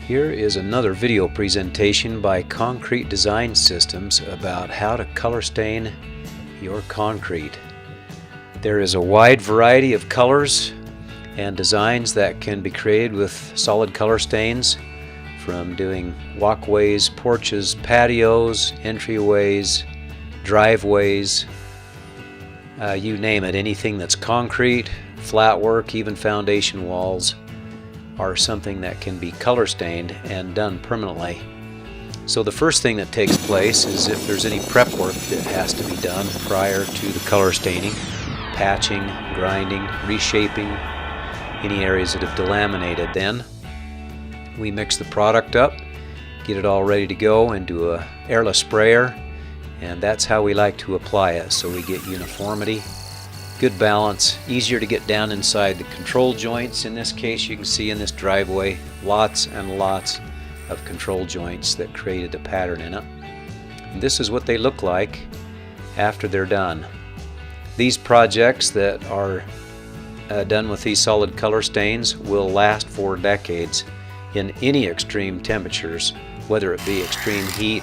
Here is another video presentation by Concrete Design Systems about how to color stain your concrete. There is a wide variety of colors and designs that can be created with solid color stains, from doing walkways, porches, patios, entryways, driveways, you name it. Anything that's concrete, flat work, even foundation walls are something that can be color stained and done permanently. So the first thing that takes place is if there's any prep work that has to be done prior to the color staining, patching, grinding, reshaping any areas that have delaminated. Then we mix the product up, get it all ready to go into a airless sprayer, and that's how we like to apply it, so we get uniformity, good balance, easier to get down inside the control joints. In this case, you can see in this driveway lots and lots of control joints that created a pattern in it. And this is what they look like after they're done. These projects that are done with these solid color stains will last for decades in any extreme temperatures, whether it be extreme heat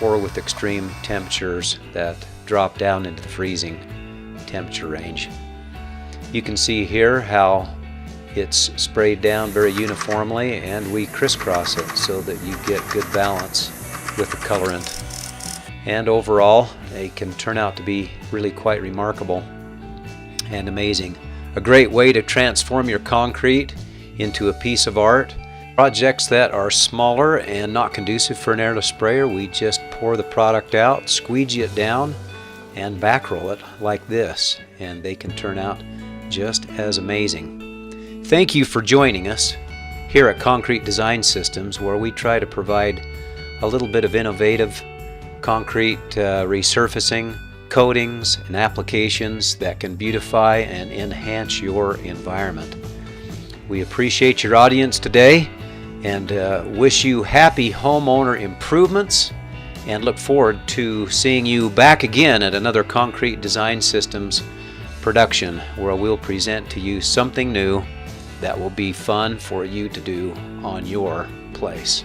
or with extreme temperatures that drop down into the freezing temperature range. You can see here how it's sprayed down very uniformly, and we crisscross it so that you get good balance with the colorant. And overall, they can turn out to be really quite remarkable and amazing. A great way to transform your concrete into a piece of art. Projects that are smaller and not conducive for an airless sprayer, we just pour the product out, squeegee it down, and back roll it like this, and they can turn out just as amazing. Thank you for joining us here at Concrete Design Systems, where we try to provide a little bit of innovative concrete resurfacing, coatings, and applications that can beautify and enhance your environment. We appreciate your audience today and wish you happy homeowner improvements, and look forward to seeing you back again at another Concrete Design Systems production, where we'll present to you something new that will be fun for you to do on your place.